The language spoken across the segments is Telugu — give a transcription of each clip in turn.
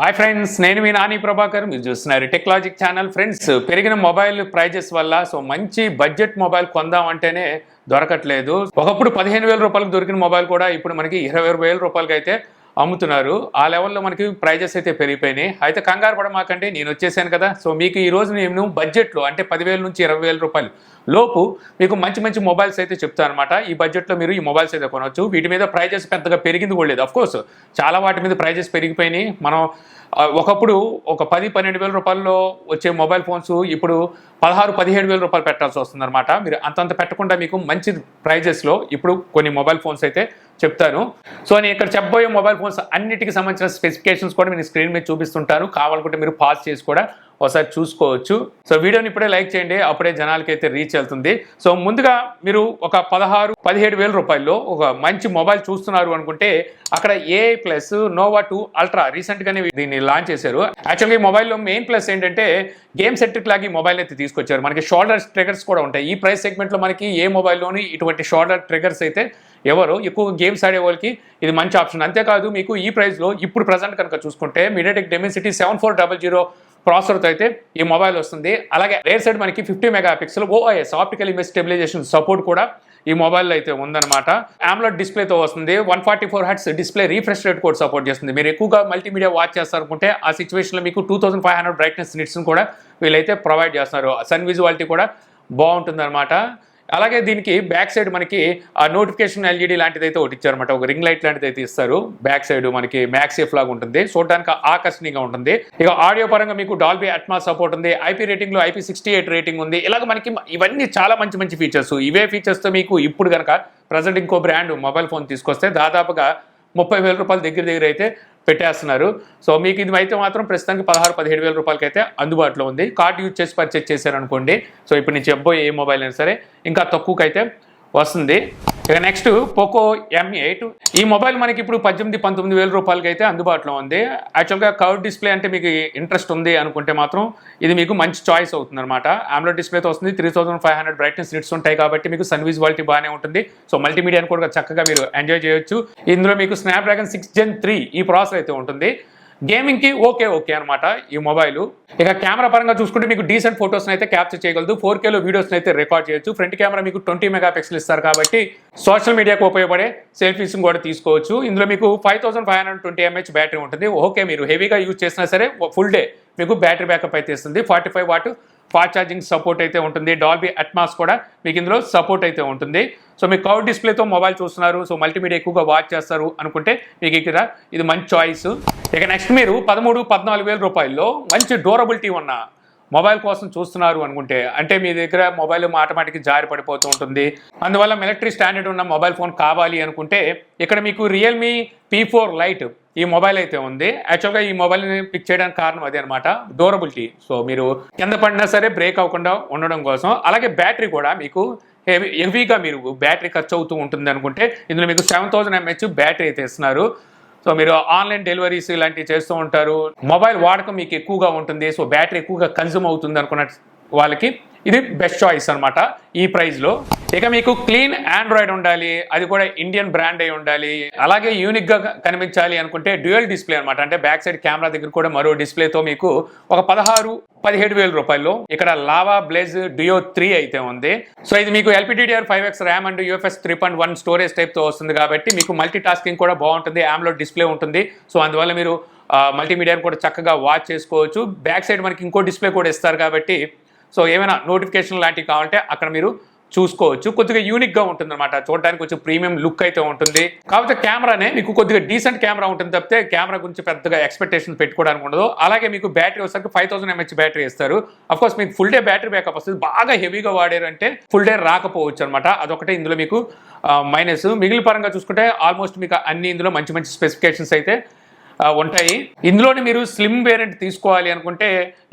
హాయ్ ఫ్రెండ్స్, నేను మీ నాని ప్రభాకర్. మీరు చూస్తున్నారు టెక్లాజిక్ ఛానల్. ఫ్రెండ్స్, పెరిగిన మొబైల్ ప్రైజెస్ వల్ల మంచి బడ్జెట్ మొబైల్ కొందామంటేనే దొరకట్లేదు. ఒకప్పుడు 15,000 రూపాయలకు దొరికిన మొబైల్ కూడా ఇప్పుడు మనకి 20,000 రూపాయలకి అయితే అమ్ముతున్నారు. ఆ లెవెల్లో మనకి ప్రైజెస్ అయితే పెరిగిపోయినాయి. అయితే కంగారు పడమాకండి, నేను వచ్చేసాను కదా. మీకు ఈ రోజు నేను బడ్జెట్లో అంటే 10,000 నుంచి 20,000 రూపాయలు లోపు మీకు మంచి మంచి మొబైల్స్ అయితే చెప్తాను అనమాట. ఈ బడ్జెట్లో మీరు ఈ మొబైల్స్ అయితే కొనవచ్చు. వీటి మీద ప్రైజెస్ పెద్దగా పెరిగింది కూడా లేదు. అఫ్కోర్స్ చాలా వాటి మీద ప్రైజెస్ పెరిగిపోయినాయి. మనం ఒకప్పుడు ఒక 10-12,000 రూపాయల్లో వచ్చే మొబైల్ ఫోన్స్ ఇప్పుడు 16-17,000 రూపాయలు పెట్టాల్సి వస్తుంది అనమాట. మీరు అంతంత పెట్టకుండా మీకు మంచి ప్రైజెస్లో ఇప్పుడు కొన్ని మొబైల్ ఫోన్స్ అయితే చెప్తాను. నేను ఇక్కడ చెప్పబోయే మొబైల్ ఫోన్స్ అన్నిటికి సంబంధించిన స్పెసిఫికేషన్స్ కూడా మీరు స్క్రీన్ మీద చూపిస్తుంటాను. కావాలనుకుంటే మీరు పాజ్ చేసి కూడా ఒకసారి చూసుకోవచ్చు. వీడియోని ఇప్పుడే లైక్ చేయండి, అప్పుడే జనాలకి అయితే రీచ్ వెళ్తుంది. ముందుగా మీరు ఒక 16-17,000 రూపాయల్లో ఒక మంచి మొబైల్ చూస్తున్నారు అనుకుంటే అక్కడ AI+ నోవా 2 అల్ట్రా రీసెంట్గానే దీన్ని లాంచ్ చేశారు. యాక్చువల్గా ఈ మొబైల్లో మెయిన్ ప్లస్ ఏంటంటే గేమ్ సెంట్రిక్ లాగా ఈ మొబైల్ అయితే తీసుకొచ్చారు. మనకి షోల్డర్ ట్రిగర్స్ కూడా ఉంటాయి. ఈ ప్రైస్ సెగ్మెంట్లో మనకి ఏ మొబైల్లోని ఇటువంటి షోల్డర్ ట్రిగర్స్ అయితే ఎవరు ఎక్కువ గేమ్స్ ఆడే వాళ్ళకి ఇది మంచి ఆప్షన్. అంతేకాదు మీకు ఈ ప్రైస్లో ఇప్పుడు ప్రజెంట్ కనుక చూసుకుంటే మీడియాటెక్ డెమెన్సిటీ 7400 ప్రాసెసర్తో అయితే ఈ మొబైల్ వస్తుంది. అలాగే రేర్ సైడ్ మనకి 50 megapixel OIS optical image stabilisation support కూడా ఈ మొబైల్లో అయితే ఉందన్నమాట. AMOLED డిస్ప్లేతో వస్తుంది. 144 Hz డిస్ప్లే రీఫ్రెష్ రేట్ కూడా సపోర్ట్ చేస్తుంది. మీరు ఎక్కువగా మల్టీమీడియా వాచ్ చేస్తారనుకుంటే ఆ సిచ్యువేషన్లో మీకు 2500 బ్రైట్నెస్ నిట్స్ని కూడా వీళ్ళైతే ప్రొవైడ్ చేస్తున్నారు. సన్ విజువాలిటీ కూడా బాగుంటుంది అనమాట. అలాగే దీనికి బ్యాక్ సైడ్ మనకి ఆ నోటిఫికేషన్ LED లాంటిది అయితే ఒకటి ఇచ్చారనమాట. ఒక రింగ్ లైట్ లాంటిది అయితే ఇస్తారు. బ్యాక్ సైడ్ మనకి మ్యాక్సేఫ్ లాగా ఉంటుంది, చూడడానికి ఆకర్షణీయంగా ఉంటుంది. ఇక ఆడియో పరంగా మీకు డాల్బీ అట్మాస్ సపోర్ట్ ఉంది. IP రేటింగ్లో IP68 రేటింగ్ ఉంది. ఇలాగ మనకి ఇవన్నీ చాలా మంచి మంచి ఫీచర్స్. ఇవే ఫీచర్స్తో మీకు ఇప్పుడు కనుక ప్రజెంట్ ఇంకో బ్రాండ్ మొబైల్ ఫోన్ తీసుకొస్తే దాదాపుగా 30,000 రూపాయలు దగ్గర అయితే పెట్టేస్తున్నారు. మీకు ఇది అయితే మాత్రం ప్రస్తుతానికి 16-17,000 రూపాయలకి అయితే అందుబాటులో ఉంది. కార్డ్ యూజ్ చేసి పర్చేజ్ చేశారనుకోండి, ఇప్పుడు నేను చెప్పబోయే ఏ మొబైల్ అయినా సరే ఇంకా తక్కువకైతే వస్తుంది. ఇక నెక్స్ట్ పోకో M8. ఈ మొబైల్ మనకి ఇప్పుడు 18-19,000 రూపాయలకి అయితే అందుబాటులో ఉంది. యాక్చువల్గా కర్వ్ డిస్ప్లే అంటే మీకు ఇంట్రెస్ట్ ఉంది అనుకుంటే మాత్రం ఇది మీకు మంచి చాయిస్ అవుతుంది అనమాట. AMOLED డిస్ప్లేతో వస్తుంది. 3500 బ్రైట్నెస్ నిట్స్ ఉంటాయి కాబట్టి మీకు సన్ విజువాలిటీ బాగానే ఉంటుంది. మల్టీమీడియాని కూడా చక్కగా మీరు ఎంజాయ్ చేయొచ్చు. ఇందులో మీకు స్నాప్డ్రాగన్ 6 Gen 3 ఈ ప్రాసెసర్ అయితే ఉంటుంది. గేమింగ్కి ఓకే అనమాట ఈ మొబైల్. ఇక కెమెరా పరంగా చూసుకుంటే మీకు డీసెంట్ ఫొటోస్ని అయితే క్యాప్చర్ చేయగలదు. 4Kలో వీడియోస్ని అయితే రికార్డ్ చేయొచ్చు. ఫ్రంట్ కెమెరా మీకు 20 మెగాపిక్సెల్ ఇస్తారు కాబట్టి సోషల్ మీడియాకు ఉపయోగపడే సెల్ఫీస్ని కూడా తీసుకోవచ్చు. ఇందులో మీకు 5520 mAh బ్యాటరీ ఉంటుంది. మీరు హెవీగా యూజ్ చేసినా సరే ఫుల్ డే మీకు బ్యాటరీ బ్యాకప్ అయితే ఇస్తుంది. 45 వాట్ ఫాస్ట్ ఛార్జింగ్ సపోర్ట్ అయితే ఉంటుంది. డాల్బీ అట్మాస్ కూడా మీకు ఇందులో సపోర్ట్ అయితే ఉంటుంది. మీకు కర్వ్ డిస్ప్లేతో మొబైల్ చూస్తున్నారు, మల్టీమీడియా ఎక్కువగా వాచ్ చేస్తారు అనుకుంటే మీకు ఇక్కడ ఇది మంచి చాయిస్. ఇక నెక్స్ట్ మీరు 13-14,000 రూపాయల్లో మంచి డ్యూరబిలిటీ ఉన్న మొబైల్ కోసం చూస్తున్నారు అనుకుంటే, అంటే మీ దగ్గర మొబైల్ ఆటోమేటిక్గా జారి పడిపోతూ ఉంటుంది, అందువల్ల మిలిటరీ స్టాండర్డ్ ఉన్న మొబైల్ ఫోన్ కావాలి అనుకుంటే ఇక్కడ మీకు రియల్మీ P4 Lite ఈ మొబైల్ అయితే ఉంది. యాక్చువల్గా ఈ మొబైల్ని పిక్ చేయడానికి కారణం అదే అనమాట, డ్యూరబిలిటీ. మీరు కింద పడినా సరే బ్రేక్ అవ్వకుండా ఉండడం కోసం. అలాగే బ్యాటరీ కూడా మీకు హెవీగా మీరు బ్యాటరీ ఖర్చు అవుతూ ఉంటుంది అనుకుంటే ఇందులో మీకు 7000 mAh బ్యాటరీ అయితే ఇస్తున్నారు. మీరు ఆన్లైన్ డెలివరీస్ ఇలాంటివి చేస్తూ ఉంటారు, మొబైల్ వాడకం మీకు ఎక్కువగా ఉంటుంది, బ్యాటరీ ఎక్కువగా కన్జ్యూమ్ అవుతుంది అనుకున్న వాళ్ళకి ఇది బెస్ట్ చాయిస్ అనమాట ఈ ప్రైస్లో. ఇక మీకు క్లీన్ ఆండ్రాయిడ్ ఉండాలి, అది కూడా ఇండియన్ బ్రాండ్ అయి ఉండాలి, అలాగే యూనిక్గా కనిపించాలి అనుకుంటే డ్యూయల్ డిస్ప్లే అనమాట. అంటే బ్యాక్ సైడ్ కెమెరా దగ్గర కూడా మరో డిస్ప్లేతో మీకు ఒక 16-17,000 రూపాయల్లో ఇక్కడ లావా బ్లేజ్ డియో 3 అయితే ఉంది. ఇది మీకు LPDDR5X RAM and UFS 3.1 storage టైప్తో వస్తుంది కాబట్టి మీకు మల్టీ టాస్కింగ్ కూడా బాగుంటుంది. AMOLED డిస్ప్లే ఉంటుంది. అందువల్ల మీరు మల్టీమీడియాని కూడా చక్కగా వాచ్ చేసుకోవచ్చు. బ్యాక్ సైడ్ మనకి ఇంకో డిస్ప్లే కూడా ఇస్తారు కాబట్టి ఏమైనా నోటిఫికేషన్ లాంటివి కావాలంటే అక్కడ మీరు చూసుకోవచ్చు. కొద్దిగా యూనిక్గా ఉంటుంది అనమాట, చూడడానికి కొంచెం ప్రీమియం లుక్ అయితే ఉంటుంది. కాకపోతే కెమెరానే మీకు కొద్దిగా డీసెంట్ కెమెరా ఉంటుంది తప్పితే కెమెరా గురించి పెద్దగా ఎక్స్పెక్టేషన్ పెట్టుకోవడానికి ఉండదు. అలాగే మీకు బ్యాటరీ వచ్చేసరికి 5000 mAh బ్యాటరీ ఇస్తారు. అఫ్కోర్స్ మీకు ఫుల్ డే బ్యాటరీ బ్యాకప్ వస్తుంది. బాగా హెవీగా వాడారంటే ఫుల్ డే రాకపోవచ్చు అనమాట, అదొకటే ఇందులో మీకు మైనస్. మిగిలిన పరంగా చూసుకుంటే ఆల్మోస్ట్ మీకు అన్ని ఇందులో మంచి మంచి స్పెసిఫికేషన్స్ అయితే ఉంటాయి. ఇందులోనే మీరు స్లిమ్ వేరియంట్ తీసుకోవాలి అనుకుంటే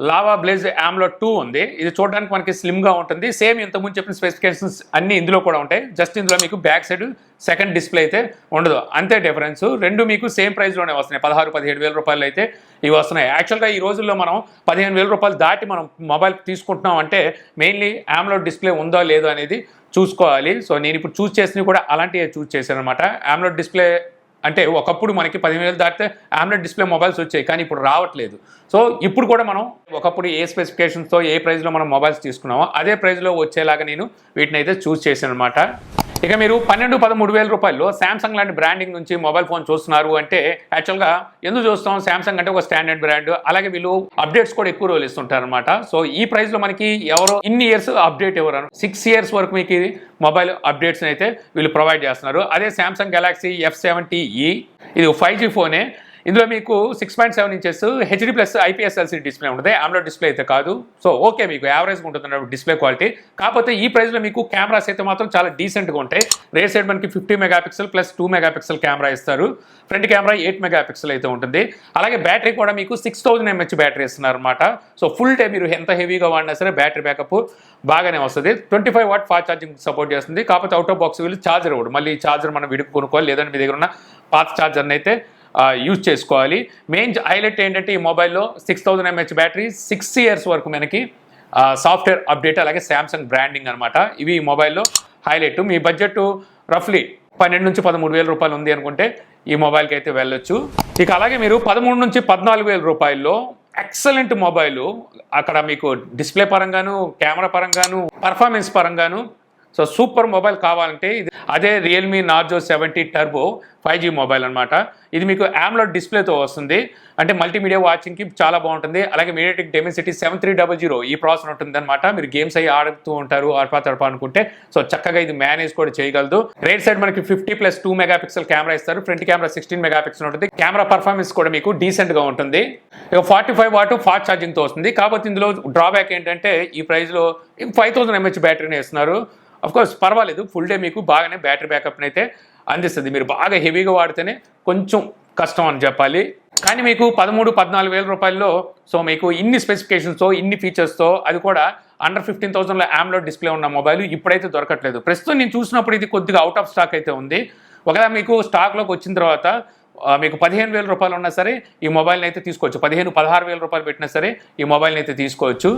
లావా బ్లేజ్ AMOLED 2 ఉంది. ఇది చూడడానికి మనకి స్లిమ్గా ఉంటుంది. సేమ్ ఇంతకుముందు చెప్పిన స్పెసిఫికేషన్స్ అన్ని ఇందులో కూడా ఉంటాయి. జస్ట్ ఇందులో మీకు బ్యాక్ సైడ్ సెకండ్ డిస్ప్లే అయితే ఉండదు, అంతే డిఫరెన్స్. రెండు మీకు సేమ్ ప్రైస్లోనే వస్తున్నాయి. 16-17,000 రూపాయలు అయితే ఇవి వస్తున్నాయి. యాక్చువల్గా ఈ రోజుల్లో మనం 15,000 రూపాయలు దాటి మనం మొబైల్ తీసుకుంటున్నాం అంటే మెయిన్లీ AMOLED డిస్ప్లే ఉందో లేదో అనేది చూసుకోవాలి. నేను ఇప్పుడు చూస్ చేసినవి కూడా అలాంటివి చూస్ చేశాను అనమాట. AMOLED డిస్ప్లే అంటే ఒకప్పుడు మనకి 15,000 దాటితే AMOLED డిస్ప్లే మొబైల్స్ వచ్చాయి, కానీ ఇప్పుడు రావట్లేదు. సో ఇప్పుడు కూడా మనం ఒకప్పుడు ఏ స్పెసిఫికేషన్స్తో ఏ ప్రైస్లో మనం మొబైల్స్ తీసుకున్నామో అదే ప్రైస్లో వచ్చేలాగా నేను వీటిని అయితే చూస్ చేశాను అనమాట. ఇక మీరు 12-13 రూపాయల్లో శాంసంగ్ లాంటి బ్రాండింగ్ నుంచి మొబైల్ ఫోన్ చూస్తున్నారు అంటే యాక్చువల్గా ఎందుకు చూస్తాం, శాంసంగ్ అంటే ఒక స్టాండర్డ్ బ్రాండ్, అలాగే వీళ్ళు అప్డేట్స్ కూడా ఎక్కువ రోజులు ఇస్తుంటారు అనమాట. సో ఈ ప్రైస్లో మనకి ఎవరో ఇన్ని ఇయర్స్ అప్డేట్ ఎవరు 6 ఇయర్స్ వరకు మీకు ఇది మొబైల్ అప్డేట్స్ అయితే వీళ్ళు ప్రొవైడ్ చేస్తున్నారు. అదే శాంసంగ్ గెలాక్సీ F70e ఇది 5G ఫోనే. ఇందులో మీకు 6.7 inches HD+ IPS LCD display ఉంటుంది, AMOLED డిస్ప్లే అయితే కాదు. సో ఓకే, మీకు యావరేజ్గా ఉంటుంది డిస్ప్లే క్వాలిటీ. కాకపోతే ఈ ప్రైస్లో మీకు కెమెరాస్ అయితే మాత్రం చాలా డీసెంట్గా ఉంటాయి. రేర్ సైడ్ మనకి 50 మెగాపిక్సెల్ ప్లస్ 2 మెగాపిక్సెల్ కెమెరా ఇస్తారు. ఫ్రంట్ కెమెరా 8 మెగాపిక్సెల్ అయితే ఉంటుంది. అలాగే బ్యాటరీ కూడా మీకు 6000 mAh బ్యాటరీ ఇస్తున్నారు అనమాట. సో ఫుల్ డే మీరు ఎంత హెవీగా వాడినా సరే బ్యాటరీ బ్యాకప్ బాగానే వస్తుంది. 25 వాట్ ఫాస్ట్ ఛార్జింగ్ సపోర్ట్ చేస్తుంది. కాకపోతే అవుట్ ఆఫ్ బాక్స్ వీళ్ళు ఛార్జర్ ఇవ్వడు, మళ్ళీ ఛార్జర్ మనం విడికి కొనుక్కోవాలి, లేదంటే మీ దగ్గర ఉన్న పాత ఛార్జర్ని అయితే యూజ్ చేసుకోవాలి. మెయిన్ హైలైట్ ఏంటంటే ఈ మొబైల్లో 6000 mAh బ్యాటరీ, 6 ఇయర్స్ వరకు మనకి సాఫ్ట్వేర్ అప్డేట్, అలాగే శాంసంగ్ బ్రాండింగ్ అనమాట. ఇవి ఈ మొబైల్లో హైలైట్. మీ బడ్జెట్ రఫ్లీ 12,000-13,000 రూపాయలు ఉంది అనుకుంటే ఈ మొబైల్కి అయితే వెళ్ళొచ్చు. ఇక అలాగే మీరు 13,000-14,000 రూపాయల్లో ఎక్సలెంట్ మొబైల్, అక్కడ మీకు డిస్ప్లే పరంగాను, కెమెరా పరంగాను, పర్ఫార్మెన్స్ పరంగాను సో సూపర్ మొబైల్ కావాలంటే ఇది అదే Realme Narzo 70 turbo 5G mobile అనమాట. ఇది మీకు AMOLED డిస్ప్లేతో వస్తుంది, అంటే మల్టీమీడియా వాచింగ్కి చాలా బాగుంటుంది. అలాగే MediaTek Dimensity 7300 ఈ ప్రాసెసర్ ఉంటుంది అనమాట. మీరు గేమ్స్ అయ్యి ఆడుతూ ఉంటారు తడప అనుకుంటే సో చక్కగా ఇది మేనేజ్ కూడా చేయగలదు. రైట్ సైడ్ మనకి 50+2 మెగాపిక్సెల్ కెమెరా ఇస్తారు, ఫ్రంట్ కెమెరా 16 మెగాపిక్సెల్ ఉంటుంది. కెమెరా పర్ఫార్మెన్స్ కూడా మీకు డీసెంట్గా ఉంటుంది. ఇక 45 వాట్ ఫాస్ట్ ఛార్జింగ్తో వస్తుంది. కాకపోతే ఇందులో డ్రాబ్యాక్ ఏంటంటే ఈ ప్రైస్లో 5000 mAh బ్యాటరీని ఇస్తున్నారు. అఫ్కోర్స్ పర్వాలేదు, ఫుల్ డే మీకు బాగానే బ్యాటరీ బ్యాకప్ని అయితే అందిస్తుంది. మీరు బాగా హెవీగా వాడితేనే కొంచెం కష్టం అని చెప్పాలి. కానీ మీకు 13,000-14,000 రూపాయల్లో సో మీకు ఇన్ని స్పెసిఫికేషన్స్తో, ఇన్ని ఫీచర్స్తో, అది కూడా అండర్ 15,000లో AMOLED డిస్ప్లే ఉన్న మొబైల్ ఇప్పుడైతే దొరకట్లేదు. ప్రస్తుతం నేను చూసినప్పుడు ఇది కొద్దిగా అవుట్ ఆఫ్ స్టాక్ అయితే ఉంది. ఒకవేళ మీకు స్టాక్లోకి వచ్చిన తర్వాత మీకు 15,000 రూపాయలు ఉన్నా సరే ఈ మొబైల్ని అయితే తీసుకోవచ్చు. 15,000-16,000 రూపాయలు పెట్టినా సరే ఈ మొబైల్ని అయితే తీసుకోవచ్చు.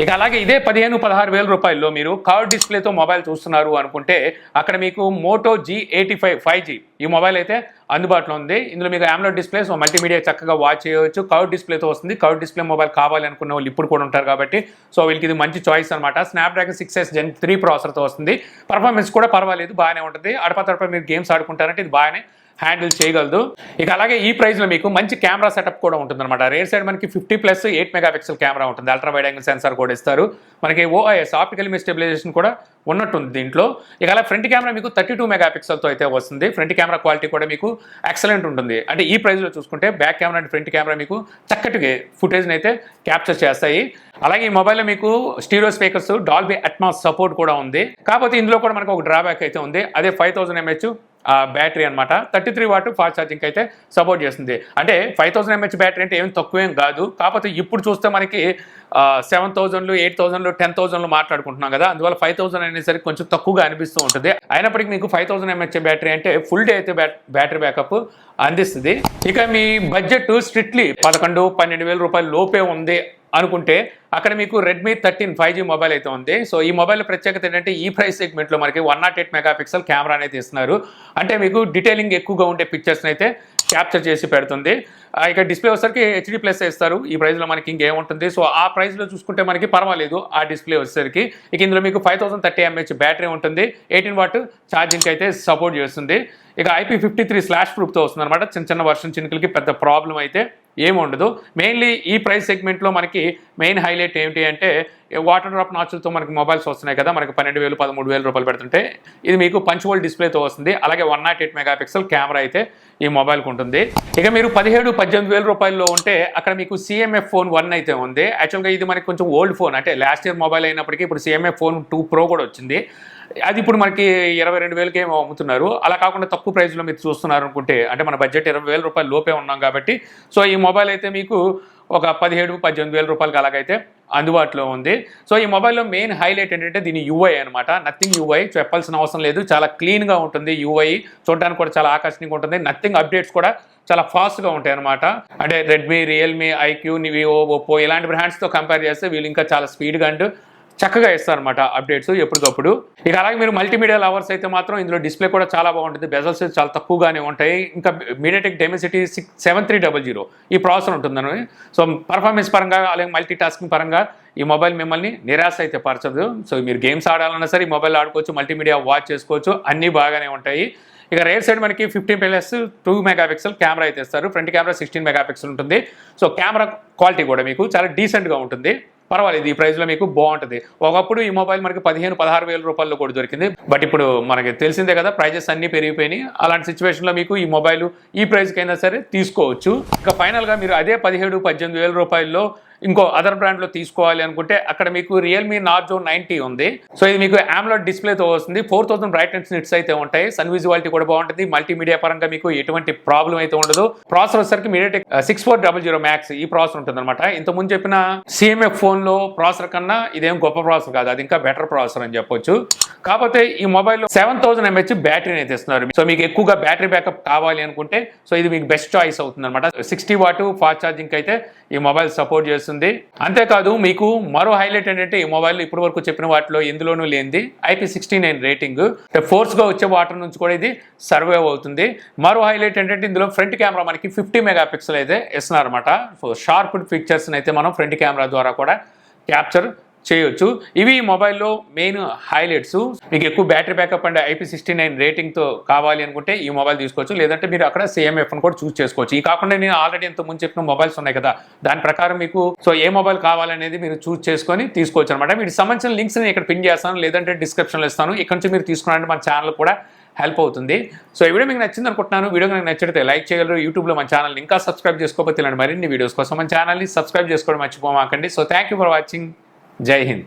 ఇక అలాగే ఇదే 15,000-16,000 రూపాయల్లో మీరు కర్వ్ డిస్ప్లేతో మొబైల్ చూస్తున్నారు అనుకుంటే అక్కడ మీకు మోటో G85 5G ఈ మొబైల్ అయితే అందుబాటులో ఉంది. ఇందులో మీకు AMOLED డిస్ప్లే, సో మల్టీమీడియా చక్కగా వాచ్ చేయవచ్చు. కర్వ్ డిస్ప్లేతో వస్తుంది. కర్వ్ డిస్ప్లే మొబైల్ కావాలి అనుకున్న వాళ్ళు ఇప్పుడు కూడా ఉంటారు కాబట్టి సో వీళ్ళకి ఇది మంచి చాయిస్ అనమాట. స్నాప్డ్రాగన్ 6S Gen 3 ప్రాసెసర్తో వస్తుంది. పర్ఫార్మెన్స్ కూడా పర్వాలేదు, బాగానే ఉంటుంది. తడప మీరు గేమ్స్ ఆడుకుంటారంటే ఇది బాగానే హ్యాండిల్ చేయగలదు. ఇక అలాగే ఈ ప్రైస్లో మీకు మంచి కెమెరా సెటప్ కూడా ఉంటుంది అనమాట. రేర్ సైడ్ మనకి 50+8 మెగాపిక్సెల్ కెమెరా ఉంటుంది. అల్ట్రా వైడ్ యాంగిల్ సెన్సార్ కూడా ఇస్తారు. మనకి OIS ఆప్టికల్ ఇమేజ్ స్టెబిలైజేషన్ కూడా ఉన్నట్టుంది దీంట్లో. ఇక అలా ఫ్రంట్ కెమెరా మీకు 32 మెగాపిక్సెల్తో అయితే వస్తుంది. ఫ్రంట్ కెమెరా క్వాలిటీ కూడా మీకు ఎక్సలెంట్ ఉంటుంది. అంటే ఈ ప్రైస్లో చూసుకుంటే back camera and front camera మీకు చక్కటి ఫుటేజ్ని అయితే క్యాప్చర్ చేస్తాయి. అలాగే ఈ మొబైల్లో మీకు stereo speakers, Dolby Atmos support కూడా ఉంది. కాకపోతే ఇందులో కూడా మనకు ఒక డ్రాబ్యాక్ అయితే ఉంది. అదే 5000 mAh బ్యాటరీ అనమాట. 33 వాట్ ఫాస్ట్ ఛార్జింగ్ అయితే సపోర్ట్ చేస్తుంది. అంటే 5000 mAh బ్యాటరీ అంటే ఏం తక్కువేం కాదు. కాకపోతే ఇప్పుడు చూస్తే మనకి 7,000, 8,000, 10,000 మాట్లాడుకుంటున్నాం కదా, అందువల్ల 5,000 అనేసరికి కొంచెం తక్కువగా అనిపిస్తూ ఉంటుంది. అయినప్పటికీ మీకు 5000 mAh బ్యాటరీ అంటే ఫుల్ డే అయితే బ్యాటరీ బ్యాకప్ అందిస్తుంది. ఇక మీ బడ్జెట్ స్ట్రిక్ట్లీ 11,000-12,000 రూపాయల లోపే ఉంది అనుకుంటే అక్కడ మీకు రెడ్మీ 13 5G మొబైల్ అయితే ఉంది. సో ఈ మొబైల్ ప్రత్యేకత ఏంటంటే ఈ ప్రైస్ సెగ్మెంట్లో మనకి 108 మెగాపిక్సెల్ కెమెరా అయితే ఇస్తున్నారు. అంటే మీకు డీటెయిలింగ్ ఎక్కువగా ఉండే పిక్చర్స్ని అయితే క్యాప్చర్ చేసి పెడుతుంది. ఇక డిస్ప్లే వచ్చేసరికి HD+ ఇస్తారు. ఈ ప్రైస్లో మనకి ఇంకేముంటుంది. సో ఆ ప్రైస్లో చూసుకుంటే మనకి పర్వాలేదు ఆ డిస్ప్లే వచ్చేసరికి. ఇక ఇందులో మీకు 5030 mAh బ్యాటరీ ఉంటుంది. 18 వాట్ ఛార్జింగ్ అయితే సపోర్ట్ చేస్తుంది. ఇక IP53 స్లాష్ ప్రూఫ్తో వస్తుంది అనమాట. చిన్న వర్షన్ చినుకలకి పెద్ద ప్రాబ్లం అయితే ఏమి ఉండదు. మెయిన్లీ ఈ ప్రైస్ సెగ్మెంట్లో మనకి మెయిన్ హైలైట్ ఏంటి అంటే వాటర్ డ్రాప్ నాచులతో మనకి మొబైల్స్ వస్తున్నాయి కదా, మనకి 12,000-13,000 రూపాయలు పెడుతుంటే ఇది మీకు పంచ్హోల్ డిస్ప్లేతో వస్తుంది. అలాగే 108 మెగాపిక్సెల్ కెమెరా అయితే ఈ మొబైల్కి ఉంటుంది. ఇక మీరు 17,000-18,000 రూపాయల్లో ఉంటే అక్కడ మీకు CMF ఫోన్ 1 అయితే ఉంది. యాక్చువల్గా ఇది మనకి కొంచెం ఓల్డ్ ఫోన్, అంటే లాస్ట్ ఇయర్ మొబైల్ అయినప్పటికీ ఇప్పుడు CMF ఫోన్ 2 Pro కూడా వచ్చింది. అది ఇప్పుడు మనకి 22,000కి ఏమో అమ్ముతున్నారు. అలా కాకుండా తక్కువ ప్రైస్లో మీరు చూస్తున్నారు అనుకుంటే, అంటే మన బడ్జెట్ 20,000 రూపాయలు లోపే ఉన్నాం కాబట్టి సో ఈ మొబైల్ అయితే మీకు ఒక 17,000-18,000 రూపాయలకి అలాగైతే అందుబాటులో ఉంది. సో ఈ మొబైల్లో మెయిన్ హైలైట్ ఏంటంటే దీని UI అనమాట. నథింగ్ UI చెప్పాల్సిన అవసరం లేదు, చాలా క్లీన్గా ఉంటుంది. UI చూడడానికి కూడా చాలా ఆకర్షణీయంగా ఉంటుంది. నథింగ్ అప్డేట్స్ కూడా చాలా ఫాస్ట్గా ఉంటాయి అనమాట. అంటే Redmi, Realme, IQ, Vivo, Oppo ఇలాంటి బ్రాండ్స్తో కంపేర్ చేస్తే వీళ్ళు ఇంకా చాలా స్పీడ్గా అండ్ చక్కగా ఇస్తారు అనమాట అప్డేట్స్ ఎప్పటికప్పుడు. ఇక అలాగే మీరు మల్టీమీడియా లవర్స్ అయితే మాత్రం ఇందులో డిస్ప్లే కూడా చాలా బాగుంటుంది, బెజల్స్ చాలా తక్కువగానే ఉంటాయి. ఇంకా మీడియాటెక్ డైమెన్సిటీ 7300 ఈ ప్రాసెసర్ ఉంటుందని. సో పర్ఫార్మెన్స్ పరంగా అలాగే మల్టీ టాస్కింగ్ పరంగా ఈ మొబైల్ మిమ్మల్ని నిరాశ అయితే పరచదు. సో మీరు గేమ్స్ ఆడాలన్నా సరే ఈ మొబైల్ ఆడుకోవచ్చు, మల్టీమీడియా వాచ్ చేసుకోవచ్చు, అన్నీ బాగానే ఉంటాయి. ఇక రేర్ సైడ్ మనకి 15+2 మెగాపిక్సెల్ కెమెరా అయితే ఇస్తారు. ఫ్రంట్ కెమెరా 16 మెగాపిక్సెల్ ఉంటుంది. సో కెమెరా క్వాలిటీ కూడా మీకు చాలా డీసెంట్గా ఉంటుంది, పర్వాలేదు. ఈ ప్రైస్లో మీకు బాగుంటుంది. ఒకప్పుడు ఈ మొబైల్ మనకి 15-16 వేల రూపాయల్లో కూడా దొరికింది. బట్ ఇప్పుడు మనకి తెలిసిందే కదా, ప్రైజెస్ అన్నీ పెరిగిపోయినాయి. అలాంటి సిచ్యువేషన్లో మీకు ఈ మొబైల్ ఈ ప్రైస్కైనా సరే తీసుకోవచ్చు. ఇక ఫైనల్గా మీరు అదే 17-18 వేల రూపాయల్లో ఇంకో అదర్ బ్రాండ్లో తీసుకోవాలి అనుకుంటే అక్కడ మీకు రియల్మీ నార్జో 90 ఉంది. సో ఇది మీకు AMOLED డిస్ప్లేతో వస్తుంది. 4000 బ్రైట్నెస్ నిట్స్ అయితే ఉంటాయి. సన్ విజువాలిటీ కూడా బాగుంటుంది. మల్టీమీడియా పరంగా మీకు ఎటువంటి ప్రాబ్లం అయితే ఉండదు. ప్రాసెసర్ వచ్చేసరికి మీడియాటెక్ 6400 మ్యాక్స్ ఈ ప్రాసెసర్ ఉంటుంది అనమాట. ఇంతకుముందు చెప్పిన CMF ఫోన్లో ప్రాసెసర్ కన్నా ఇదేం గొప్ప ప్రాసెసర్ కాదు, అది ఇంకా బెటర్ ప్రాసెసర్ అని చెప్పొచ్చు. కాకపోతే ఈ మొబైల్లో 7000 mAh బ్యాటరీని అయితే ఇస్తున్నారు. సో మీకు ఎక్కువగా బ్యాటరీ బ్యాకప్ కావాలి అనుకుంటే సో ఇది మీకు బెస్ట్ చాయిస్ అవుతుంది అనమాట. 60 వాట్ ఫాస్ట్ ఛార్జింగ్ అయితే ఈ మొబైల్ సపోర్ట్ చేస్తుంది. అంతేకాదు మీకు మరో హైలైట్ ఏంటంటే ఈ మొబైల్ ఇప్పటి వరకు చెప్పిన వాటిలో ఎందులోనూ లేనిది IP69 రేటింగ్. ఫోర్స్గా వచ్చే వాటర్ నుంచి కూడా ఇది సర్వైవ్ అవుతుంది. మరో హైలైట్ ఏంటంటే ఇందులో ఫ్రంట్ కెమెరా మనకి 50 మెగాపిక్సెల్ అయితే ఇస్తున్నారు అనమాట. సో షార్ప్ పిక్చర్స్ని అయితే మనం ఫ్రంట్ కెమెరా ద్వారా కూడా క్యాప్చర్ చేయొచ్చు. ఇవి ఈ మొబైల్లో మెయిన్ హైలైట్స్. మీకు ఎక్కువ బ్యాటరీ బ్యాకప్ అండ్ IP69 రేటింగ్తో కావాలి అనుకుంటే ఈ మొబైల్ తీసుకోవచ్చు, లేదంటే మీరు అక్కడ CMF కూడా చూస్ చేసుకోవచ్చు. ఈ కాకుండా నేను ఆల్రెడీ ఇంత ముందు చెప్పిన మొబైల్స్ ఉన్నాయి కదా, దాని ప్రకారం మీకు సో ఏ మొబైల్ కావాలనేది మీరు చూస్ చేసుకొని తీసుకోవచ్చు అనమాట. వీటికి సంబంధించిన లింక్స్ నేను ఇక్కడ పిన్ చేస్తాను, లేదంటే డిస్క్రిప్షన్లో ఇస్తాను. ఇక్కడ నుంచి మీరు తీసుకున్నారంటే మన ఛానల్ కూడా హెల్ప్ అవుతుంది. సో ఈ వీడియో మీకు నచ్చింది అనుకుంటున్నాను. వీడియో మీకు నచ్చితే లైక్ చేయగలరు. యూట్యూబ్లో మన ఛానల్ ఇంకా సబ్స్క్రైబ్ చేసుకోకపోతే ఇలాంటి మరిన్ని వీడియోస్ కోసం మన ఛానల్ని సబ్స్క్రైబ్ చేసుకోవడం మర్చిపోమాకండి. So thank you for watching. జై హింద్.